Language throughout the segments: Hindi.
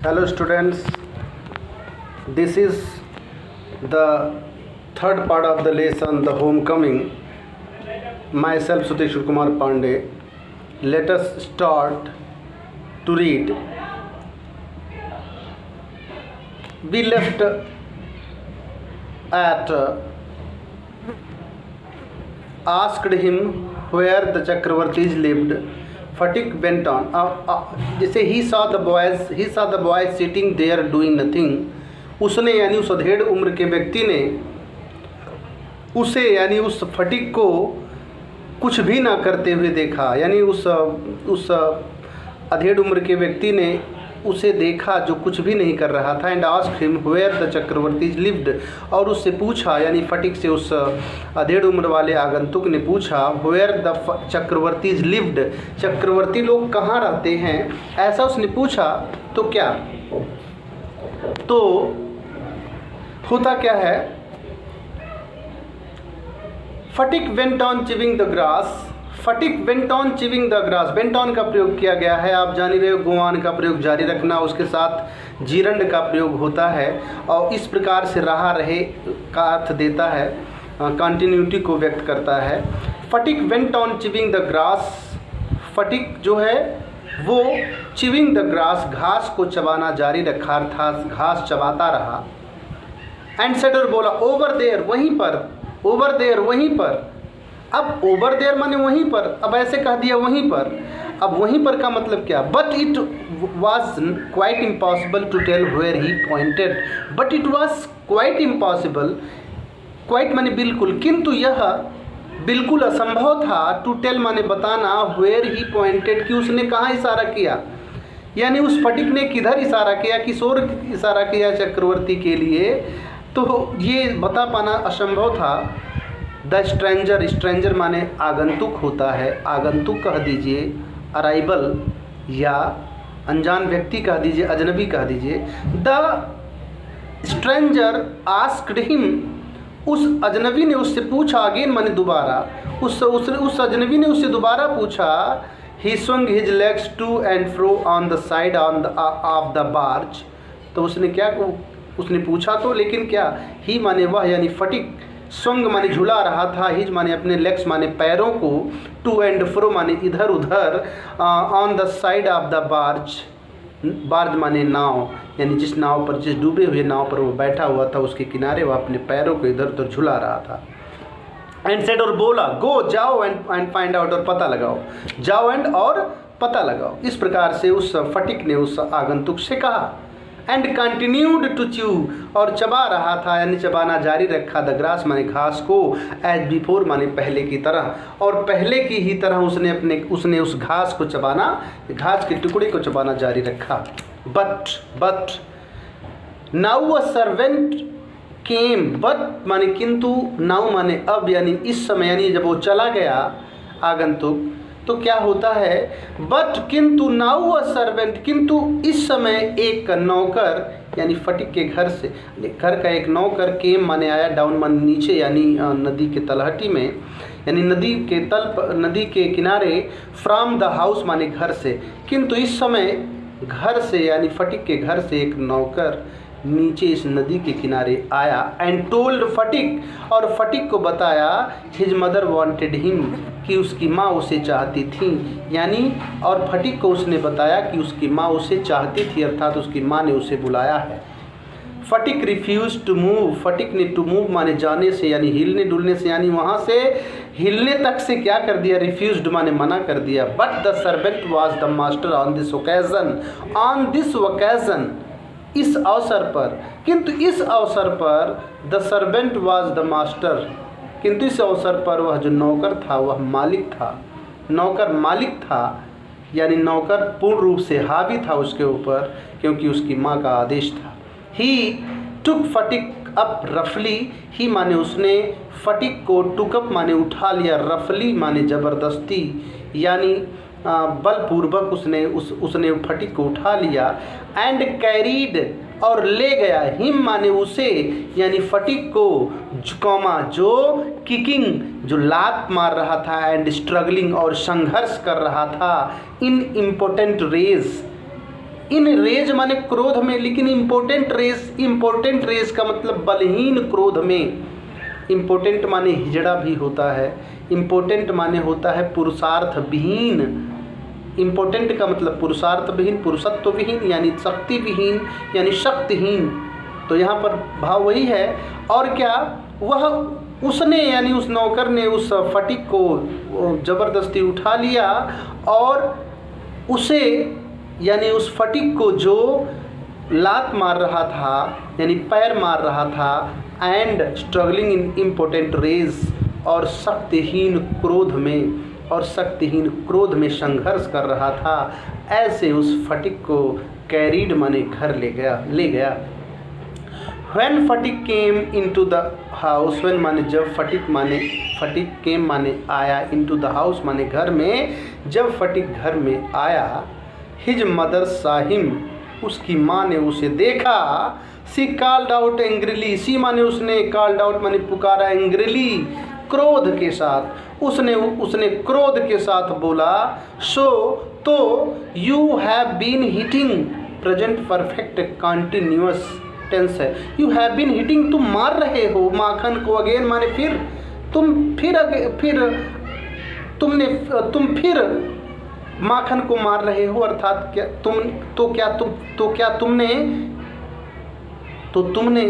Hello students, this is the third part of the lesson, the homecoming. Myself Suteshwar Kumar Pandey. Let us start to read. We left at asked him where the Chakravartis lived. Fatik went on. जैसे he saw the boys sitting there doing nothing. उसने यानी उस अधेड़ उम्र के व्यक्ति ने उसे यानी उस फटिक को कुछ भी ना करते हुए देखा। यानी उस अधेड़ उम्र के व्यक्ति ने उसे देखा जो कुछ भी नहीं कर रहा था। And asked him where the Chakravartis lived, और उससे पूछा यानी फटिक से उस अधेड़ उम्र वाले आगंतुक ने पूछा वेयर द चक्रवर्तीज लिव्ड, चक्रवर्ती लोग कहाँ रहते हैं, ऐसा उसने पूछा। तो क्या तो होता क्या है, Phatik went on chewing the grass. Phatik went on chewing the grass, went on का प्रयोग किया गया है, आप जान ही रहे हो। गोआन का प्रयोग जारी रखना, उसके साथ जीरंड का प्रयोग होता है और इस प्रकार से रहा रहे का अर्थ देता है, कंटिन्यूटी को व्यक्त करता है। Phatik went on chewing the grass, Phatik जो है वो चिविंग द ग्रास, घास को चबाना जारी रखा था, घास चबाता रहा। एंड सेड, और बोला ओवर देयर, वहीं पर, ओवर देयर वहीं पर। अब ओवर देयर माने वहीं पर, अब ऐसे कह दिया वहीं पर। अब वहीं पर का मतलब क्या, but it was quite impossible to tell where he pointed. But it was quite impossible, quite माने बिल्कुल, किंतु यह बिल्कुल असंभव था, टू टेल माने बताना, वेयर ही पॉइंटेड कि उसने कहाँ इशारा किया। यानी उस फटिक ने किधर इशारा किया, किस ओर इशारा किया चक्रवर्ती के लिए, तो ये बता पाना असंभव था। द स्ट्रेंजर, स्ट्रेंजर माने आगंतुक होता है, आगंतुक कह दीजिए, अराइवल या अनजान व्यक्ति कह दीजिए, अजनबी कह दीजिए। द स्ट्रेंजर आस्क्ड हिम, उस अजनबी ने उससे पूछा, अगेन माने दोबारा, उस अजनबी ने उससे दोबारा पूछा। ही swung his legs to and fro on the side of the barge, तो उसने क्या, उसने पूछा तो, लेकिन क्या, ही माने वह यानी फटिक, स्वंग माने झुला रहा था, हिज माने अपने, लेग्स माने पैरों को, टू एंड फ्रो माने इधर उधर, on the side of the barge, barge माने नाव, यानी जिस नाव पर, जिस डूबे हुए नाव पर वो बैठा हुआ था उसके किनारे वह अपने पैरों को इधर उधर झुला रहा था। एंड सेड, और बोला, गो जाओ एंड फाइंड आउट, और पता लगाओ, जाओ एंड और पता लगाओ। इस प्रकार से उस फटिक ने उस आगंतुक से कहा। एंड कंटिन्यूड टू च्यू, और चबा रहा था यानी चबाना जारी रखा, द ग्रास माने घास को, एज बिफोर माने पहले की तरह, और पहले की ही तरह उसने उस घास को चबाना, घास के टुकड़े को चबाना जारी रखा। But now a servant came, but माने किंतु, नाउ माने अब, यानी इस समय, यानी जब वो चला गया आगंतुक तो क्या होता है, बट किंतु, नाउ अ सर्वेंट, किंतु इस समय एक नौकर, यानी फटिक के घर से, घर का एक नौकर, केम माने आया, डाउन माने नीचे, यानी नदी के तलहटी में, यानी नदी के नदी के किनारे, फ्रॉम द हाउस माने घर से, किंतु इस समय घर से यानी फटिक के घर से एक नौकर नीचे इस नदी के किनारे आया। एंड टोल्ड फटिक, और फटिक को बताया, हिज मदर वांटेड हिम, कि उसकी माँ उसे चाहती थी, यानी और फटिक को उसने बताया कि उसकी माँ उसे चाहती थी, अर्थात उसकी माँ ने उसे बुलाया है। फटिक रिफ्यूज टू मूव, फटिक ने टू मूव माने जाने से, यानी हिलने डुलने से, यानी वहाँ से हिलने तक से क्या कर दिया, रिफ्यूज्ड माने मना कर दिया। But the servant was the master on this occasion, इस अवसर पर, किंतु इस अवसर पर, the servant was the master, किंतु इस अवसर पर वह जो नौकर था वह मालिक था, नौकर मालिक था, यानी नौकर पूर्ण रूप से हावी था उसके ऊपर, क्योंकि उसकी माँ का आदेश था। ही टुक फटिक अप रफली, ही माने उसने, फटिक को, टुकअप माने उठा लिया, रफली माने ज़बरदस्ती, यानी बलपूर्वक उसने फटिक को उठा लिया। एंड कैरीड, और ले गया, हिम माने उसे, यानी फटिक को, जो किकिंग, जो लात मार रहा था, एंड स्ट्रगलिंग, और संघर्ष कर रहा था, इन इम्पोर्टेंट रेस, इन रेज माने क्रोध में, लेकिन इम्पोर्टेंट रेज का मतलब बलहीन क्रोध में। इम्पोर्टेंट माने हिजड़ा भी होता है, इम्पोर्टेंट माने होता है पुरुषार्थ विहीन। इम्पोर्टेंट का मतलब पुरुषार्थ विहीन, पुरुषत्व विहीन, यानी शक्ति विहीन, यानी शक्तिहीन। तो यहाँ पर भाव वही है। और क्या, वह उसने यानी उस नौकर ने उस फटिक को ज़बरदस्ती उठा लिया और उसे यानी उस फटिक को जो लात मार रहा था यानी पैर मार रहा था, and struggling in impotent rage, और शक्तिहीन क्रोध में संघर्ष कर रहा था, ऐसे उस फटिक को कैरीड माने घर ले गया। When Sphatik came into the house, when माने जब, फटिक केम माने आया, into the house माने घर में, जब फटिक घर में आया, his mother saw him, उसकी माँ ने उसे देखा, she called out angrily, she माने उसने, called out माने पुकारा, angrily क्रोध के साथ, उसने क्रोध के साथ बोला, so तो you have been hitting, present perfect continuous tense है, यू हैव बीन हिटिंग, तुम मार रहे हो माखन को, अगेन माने फिर, तुम फिर माखन को मार रहे हो, अर्थात क्या तुमने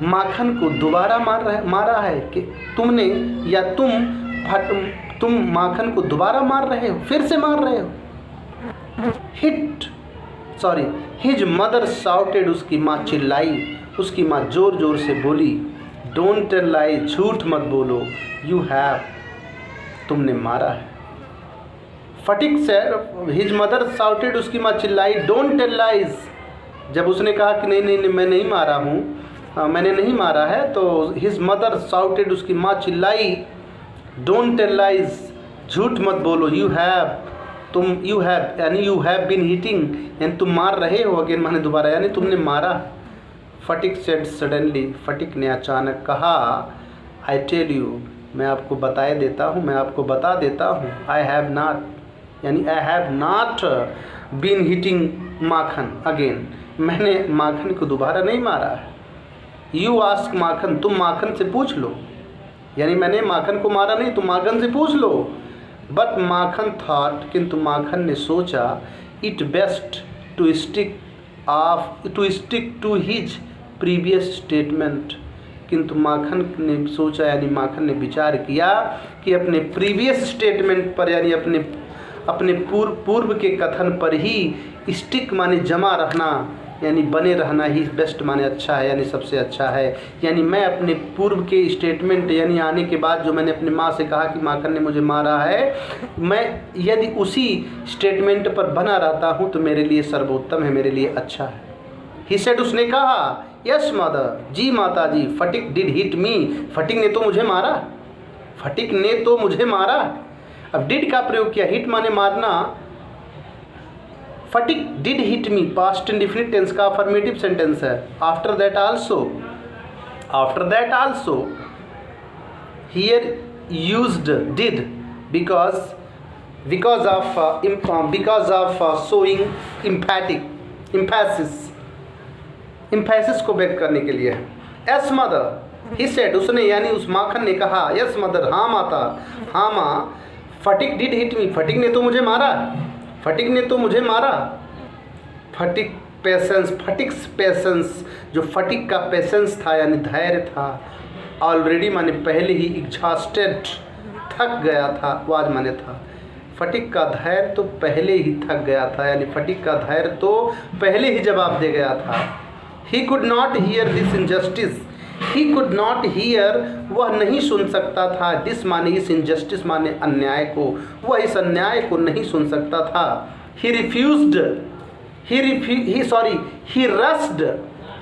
माखन को दोबारा मारा है कि तुमने, या तुम माखन को दोबारा मार रहे हो, फिर से मार रहे हो। हिज मदर शाउटेड, उसकी माँ चिल्लाई, उसकी माँ जोर जोर से बोली, डोंट टेल लाई, झूठ मत बोलो, यू हैव, तुमने मारा है। फटिक से हिज मदर शाउटेड, उसकी माँ चिल्लाई, डोंट टेल लाइज, जब उसने कहा कि नहीं मैं नहीं मारा हूँ, मैंने नहीं मारा है, तो हिज मदर शाउटेड, उसकी माँ चिल्लाई, डोंट टेल लाइज, झूठ मत बोलो, यू हैव यानी यू हैव बीन हिटिंग, यानी तुम मार रहे हो, अगेन माने दोबारा, यानी तुमने मारा। फटिक सेड सडनली, फटिक ने अचानक कहा, आई टेल यू, मैं आपको बता देता हूँ, I have not been hitting Makhan again, मैंने माखन को दोबारा नहीं मारा है। यू आस्क माखन, तुम माखन से पूछ लो, यानी मैंने माखन को मारा नहीं, तुम माखन से पूछ लो। बट माखन थॉट, किंतु माखन ने सोचा, it best to stick to his previous statement, किंतु माखन ने सोचा यानी माखन ने विचार किया कि अपने प्रीवियस स्टेटमेंट पर यानी अपने पूर्व के कथन पर ही स्टिक माने जमा रहना यानी बने रहना ही बेस्ट माने अच्छा है यानी सबसे अच्छा है। यानी मैं अपने पूर्व के स्टेटमेंट यानी आने के बाद जो मैंने अपनी माँ से कहा कि माखन ने मुझे मारा है, मैं यदि उसी स्टेटमेंट पर बना रहता हूँ तो मेरे लिए सर्वोत्तम है, मेरे लिए अच्छा है। ही सेड, उसने कहा, यस मदर, जी माता जी, फटिक डिड हिट मी, फटिक ने तो मुझे मारा। अब डिड का प्रयोग किया, हिट माने मारना, Phatik did hit me past indefinite tense का अफर्मेटिव सेंटेंस है। After that also here used did because of showing emphasis को व्यक्त करने के लिए। यस मदर, ही सेड, उसने यानी उस माखन ने कहा, यस मदर, हाँ माता, हाँ माँ, फटिक डिड हिट मी, फटिक ने तो मुझे मारा। फटिक्स पेशेंस, जो फटिक का पेशेंस था यानी धैर्य था, ऑलरेडी माने पहले ही एग्जॉस्टेड, थक गया था, वाज माने था, फटिक का धैर्य तो पहले ही थक गया था यानी फटिक का धैर्य तो पहले ही जवाब दे गया था। He could not here this injustice, he could not here, वह नहीं सुन सकता था, दिस माने इस, इनजस्टिस माने अन्याय को, वह इस अन्याय को नहीं सुन सकता था। ही रस्ड,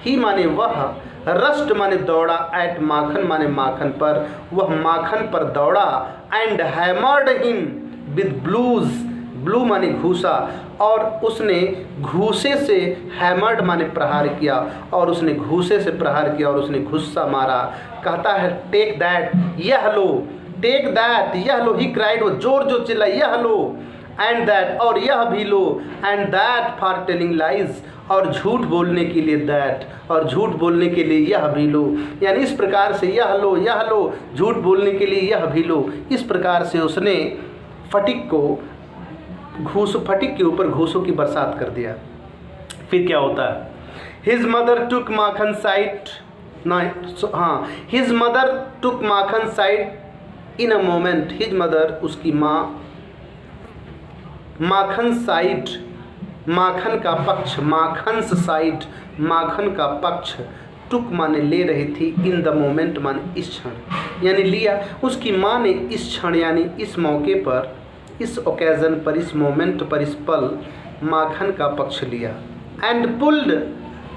ही माने वह, रस्ट माने दौड़ा, एट माखन माने माखन पर, वह माखन पर दौड़ा, and hammered him with blues, blue माने घूसा, और उसने घूसे से, हैमर्ड माने प्रहार किया, और उसने घूसे से प्रहार किया और उसने घुस्सा मारा। कहता है टेक दैट, यह लो, ही क्राइड, वो जोर जो चिल्ला, यह लो, एंड दैट, और यह भी लो, and that for telling lies, और झूठ बोलने के लिए दैट, और झूठ बोलने के लिए यह भी लो। यानी इस प्रकार से यह लो, झूठ बोलने के लिए यह भी लो। इस प्रकार से उसने फटिक के ऊपर घूसों की बरसात कर दिया। फिर क्या होता है? His mother took Makhan side, his mother took Makhan side in a moment. His mother, उसकी माँ, माखन साइड, माखन का पक्ष, माखन्स साइड, माखन का पक्ष, टुक माने ले रही थी, इन द मोमेंट माने इस क्षण, यानी लिया। उसकी माँ ने इस क्षण यानी इस मौके पर, इस ओकेजन पर, इस मोमेंट पर, इस पल माखन का पक्ष लिया। एंड पुल्ड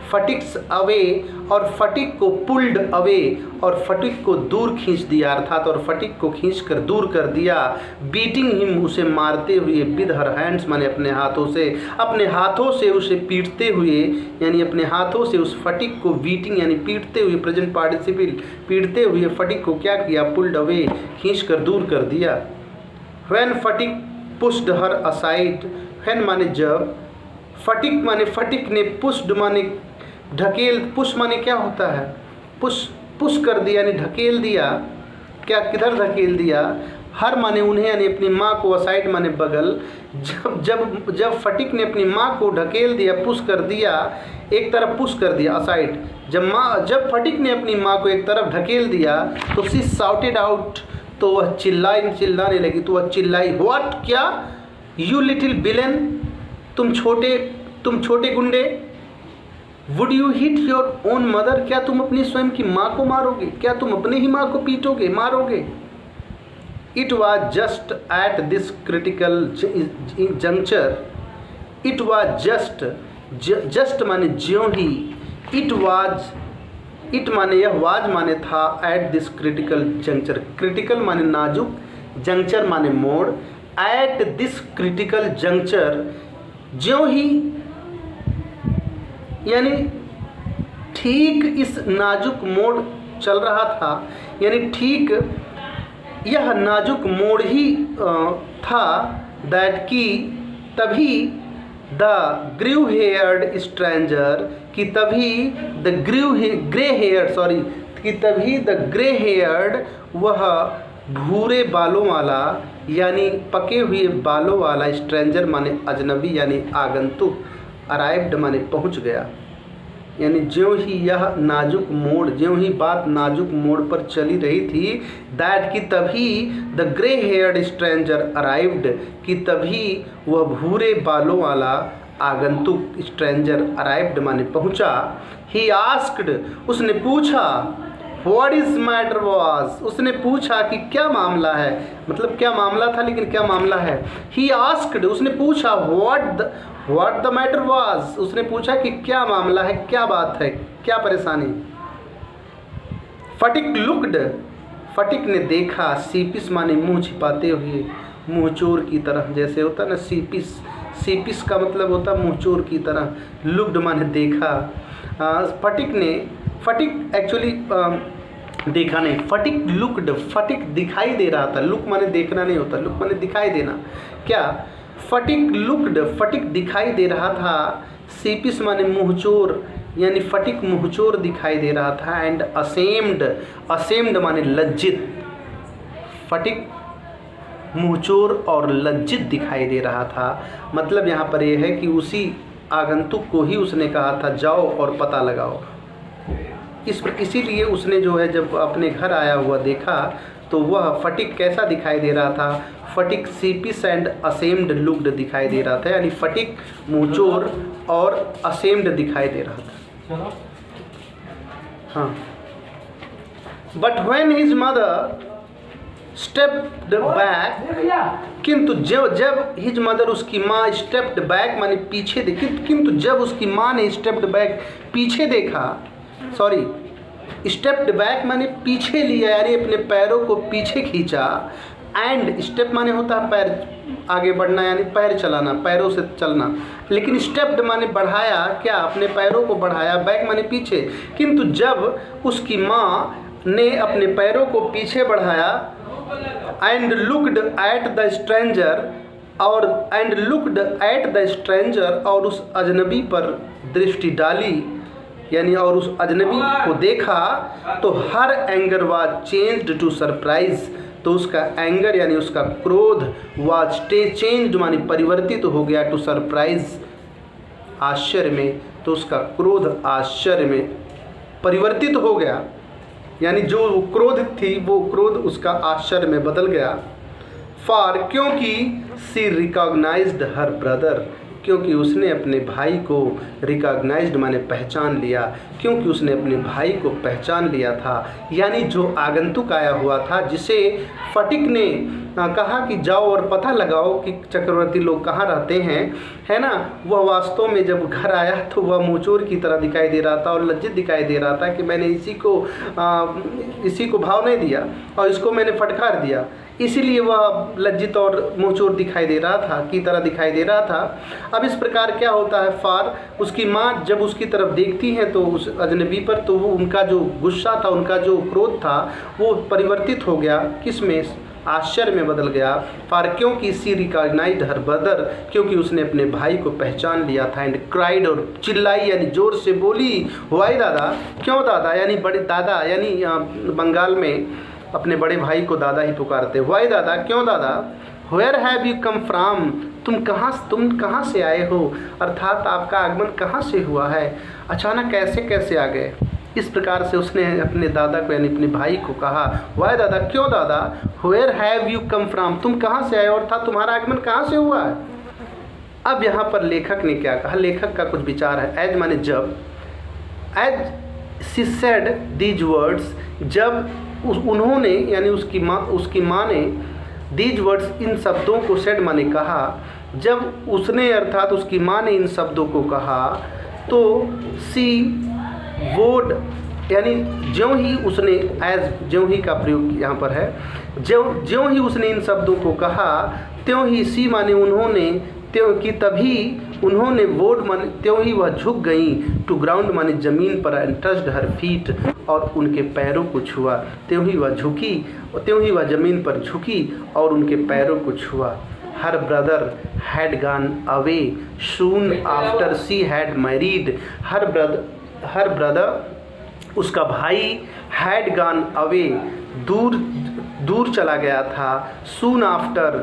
फटिक्स अवे, और फटिक को पुल्ड अवे, और फटिक को दूर खींच दिया, अर्थात और फटिक को खींचकर दूर कर दिया। बीटिंग हिम, उसे मारते हुए, विद हर हैंड्स माने अपने हाथों से उसे पीटते हुए, यानी अपने हाथों से उस फटिक को, बीटिंग यानी पीटते हुए, प्रेजेंट पार्टिसिपल, पीटते हुए फटिक को क्या किया? पुल्ड अवे, खींचकर दूर कर दिया। When Phatik pushed her aside, when माने जब, फटिक माने फटिक ने, पुश्ड माने ढकेल, पुश माने क्या होता है? पुश कर दिया यानी ढकेल दिया। क्या, किधर ढकेल दिया? हर माने उन्हें, यानी अपनी माँ को, असाइड माने बगल। जब फटिक ने अपनी माँ को ढकेल दिया, पुश कर दिया, एक तरफ पुश कर दिया, असाइड। जब फटिक ने अपनी माँ को एक तरफ ढकेल दिया तो शी शाउटेड आउट, तो वह चिल्लाने लगी। तो वह चिल्लाई, व्हाट, क्या? यू लिटिल विलेन, तुम छोटे गुंडे। Would you hit your own mother, क्या तुम अपनी स्वयं की माँ को मारोगे? क्या तुम अपने ही माँ को पीटोगे, मारोगे? It was just at this critical juncture, it was just माने ज्यों ही, इट माने यह, वाज माने था, at this critical juncture, critical माने नाजुक, जंक्चर माने मोड़। एट दिस क्रिटिकल जंक्चर, ज्यों ही यानी ठीक इस नाजुक मोड़ चल रहा था, यानी ठीक यह नाजुक मोड़ ही था, दैट की तभी द ग्रीव हेयर्ड स्ट्रेंजर, कि तभी द ग्रे हेयर्ड, वह भूरे बालों वाला, यानी पके हुए बालों वाला, स्ट्रेंजर माने अजनबी यानी आगंतुक, अराइव्ड माने पहुंच गया। यानी ज्यों ही यह नाजुक मोड़, ज्यों ही बात नाजुक मोड़ पर चली रही थी, दैट कि तभी the grey heard stranger arrived, कि तभी वह भूरे बालों वाला आगंतुक, स्ट्रेंजर अराइव्ड माने पहुंचा। ही आस्क्ड, उसने पूछा, व्हाट इज मैटर वाज, उसने पूछा कि क्या मामला है, मतलब क्या मामला था, लेकिन क्या मामला है। ही आस्क्ड, उसने पूछा, व्हाट द मैटर वाज, उसने पूछा कि क्या मामला है, क्या बात है, क्या परेशानी। फटिक लुक्ड, फटिक ने देखा, सीपिस माने मुंह छिपाते हुए, मुंहचोर की तरह, जैसे होता ना सीपिस का मतलब होता मुंहचोर की तरह। लुक्ड माने देखा। फटिक एक्चुअली देखा नहीं, फटिक लुक्ड, फटिक दिखाई दे रहा था। लुक माने देखना नहीं होता, लुक माने दिखाई देना। क्या? फटिक लुक्ड, फटिक दिखाई दे रहा था। सीपिस माने मुंहचोर, यानी फटिक मुंहचोर दिखाई दे रहा था। एंड असेम्ड माने लज्जित, फटिक मुंहचोर और लज्जित दिखाई दे रहा था। मतलब यहाँ पर यह है कि उसी आगंतुक को ही उसने कहा था जाओ और पता लगाओ। इसीलिए उसने जो है जब अपने घर आया हुआ देखा तो वह फटिक कैसा दिखाई दे रहा था? फटिक सीपिस एंड असेम्ड लुक्ड दिखाई दे रहा था, यानी फटिक मुंहचोर और असेम्ड दिखाई दे रहा था। हाँ, but when his mother stepped back, किंतु जब हिज मदर उसकी माँ स्टेप्ड बैक माने पीछे देखी, किंतु जब उसकी माँ ने स्टेप्ड बैक पीछे देखा, स्टेप्ड बैक माने पीछे लिया, यानी अपने पैरों को पीछे खींचा। एंड स्टेप माने होता है पैर आगे बढ़ना, यानी पैर चलाना, पैरों से चलना। लेकिन स्टेप्ड माने बढ़ाया, क्या? अपने पैरों को बढ़ाया। बैक माने पीछे। किंतु जब उसकी माँ ने अपने पैरों को पीछे बढ़ाया, and looked at the stranger, और and looked at the stranger, और उस अजनबी पर दृष्टि डाली, यानी और उस अजनबी को देखा, तो her anger was changed to surprise, तो उसका एंगर यानी उसका क्रोध वाज चेंज्ड मानी परिवर्तित हो गया टू सरप्राइज, आश्चर्य में, तो उसका क्रोध आश्चर्य में परिवर्तित हो गया, यानी जो क्रोध थी वो क्रोध उसका आश्चर्य में बदल गया। फॉर क्योंकि सी रिकॉग्नाइज्ड हर ब्रदर, क्योंकि उसने अपने भाई को रिकॉग्नाइज्ड माने पहचान लिया, क्योंकि उसने अपने भाई को पहचान लिया था, यानी जो आगंतुक आया हुआ था जिसे फटिक ने कहा कि जाओ और पता लगाओ कि चक्रवर्ती लोग कहाँ रहते हैं, है ना, वह वास्तव में जब घर आया तो वह मुँहचोर की तरह दिखाई दे रहा था और लज्जित दिखाई दे रहा था कि मैंने इसी को भाव नहीं दिया और इसको मैंने फटकार दिया, इसीलिए वह लज्जित और मुँहचोर दिखाई दे रहा था की तरह दिखाई दे रहा था। अब इस प्रकार क्या होता है, फार उसकी माँ जब उसकी तरफ देखती हैं तो उस अजनबी पर, तो वो उनका जो गुस्सा था, उनका जो क्रोध था वो परिवर्तित हो गया, किस में, आश्चर्य में बदल गया। फार क्योंकि सी रिकॉग्नाइज्ड हर ब्रदर, क्योंकि उसने अपने भाई को पहचान लिया था। एंड क्राइड, और चिल्लाई यानी जोर से बोली, वाई दादा, क्यों दादा, यानी बड़े दादा, यानी बंगाल में अपने बड़े भाई को दादा ही पुकारते, वाई दादा, क्यों दादा, where have you come from, तुम कहाँ से आए हो, अर्थात आपका आगमन कहाँ से हुआ है, अचानक कैसे आ गए। इस प्रकार से उसने अपने दादा को यानी अपने भाई को कहा, वाई दादा, क्यों दादा, where have you come from, तुम कहाँ से आए हो, अर्थात तुम्हारा आगमन कहाँ से हुआ है। अब यहाँ पर लेखक ने क्या कहा, लेखक का कुछ विचार है। एज माने जब, as she said these words, जब उन्होंने यानी उसकी माँ ने दीज वर्ड्स, इन शब्दों को, सेड माने कहा, जब उसने अर्थात उसकी माँ ने इन शब्दों को कहा, तो सी वोड, यानी ज्यों ही उसने, एज ज्यों ही का प्रयोग यहाँ पर है, ज्यों ही उसने इन शब्दों को कहा, त्यों ही, सी माने उन्होंने, त्यों कि तभी उन्होंने, वोड माने त्यों ही वह झुक गई, टू ग्राउंड माने जमीन पर, एंड टच्ड हर फीट, और उनके पैरों को छुआ, त्यों ही वह झुकी, त्यों ही वह जमीन पर झुकी और उनके पैरों को छुआ। Her brother had gone away soon after she had married, her brother उसका भाई, हैड गॉन अवे दूर चला गया था, सून आफ्टर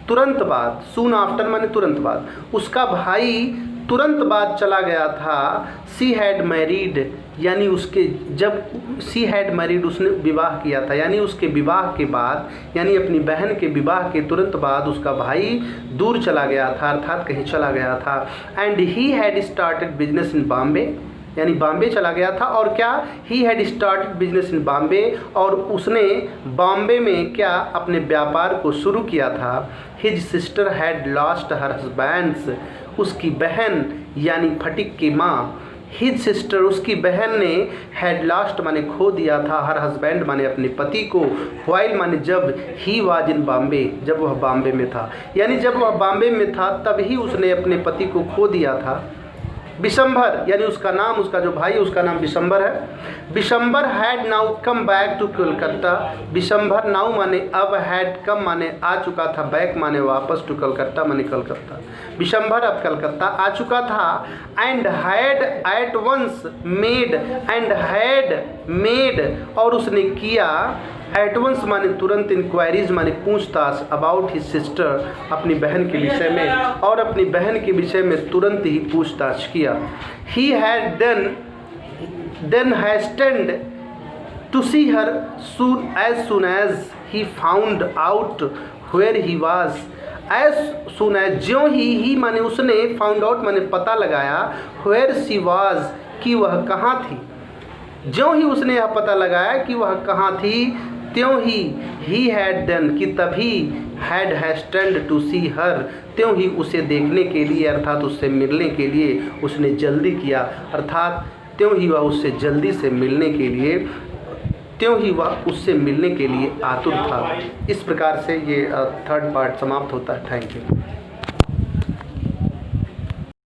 तुरंत बाद, सून आफ्टर माने तुरंत बाद, उसका भाई तुरंत बाद चला गया था, सी हैड मैरिड, यानी उसके जब सी हैड मैरिड उसने विवाह किया था, यानी उसके विवाह के बाद, यानी अपनी बहन के विवाह के तुरंत बाद उसका भाई दूर चला गया था, अर्थात कहीं चला गया था। And he had started business in Bombay, यानी बॉम्बे चला गया था, और क्या, he had started business in Bombay, और उसने बॉम्बे में क्या, अपने व्यापार को शुरू किया था। His sister had lost her husband's, उसकी बहन यानी फटिक की माँ, हिज सिस्टर उसकी बहन ने, हैड लॉस्ट माने खो दिया था, हर हस्बैंड माने अपने पति को, वाइल माने जब, ही वाज इन बॉम्बे, जब वह बॉम्बे में था, यानी जब वह बॉम्बे में था तब ही उसने अपने पति को खो दिया था। बिशंबर, यानी उसका नाम, उसका जो भाई उसका नाम बिशंबर है। Bishambar had now come back to Calcutta, Bishambar now माने अब, हैड कम माने आ चुका था, बैक माने वापस, टू कलकत्ता माने कलकत्ता, बिशंबर अब कलकत्ता आ चुका था। And had at once made, and had made, और उसने किया, एट वंस माने तुरंत, इंक्वायरीज माने पूछताछ, अबाउट हिज सिस्टर, अपनी बहन के विषय में, और अपनी बहन के विषय में तुरंत ही पूछताछ किया। He had then hastened to see her soon as he found out where he was, as soon as ज्यों ही माने उसने, फाउंड आउट माने पता लगाया, वेयर सी वाज, कि वह कहाँ थी, ज्यों ही उसने यह पता लगाया कि वह कहाँ थी, त्यों ही हैड देन, कि तभी, हैड हैस्टेंड टू सी हर, त्यों ही उसे देखने के लिए, अर्थात उससे मिलने के लिए उसने जल्दी किया, अर्थात त्यों ही वह उससे जल्दी से मिलने के लिए, त्यों ही वह उससे मिलने के लिए आतुर था। इस प्रकार से ये थर्ड पार्ट समाप्त होता है। Thank you.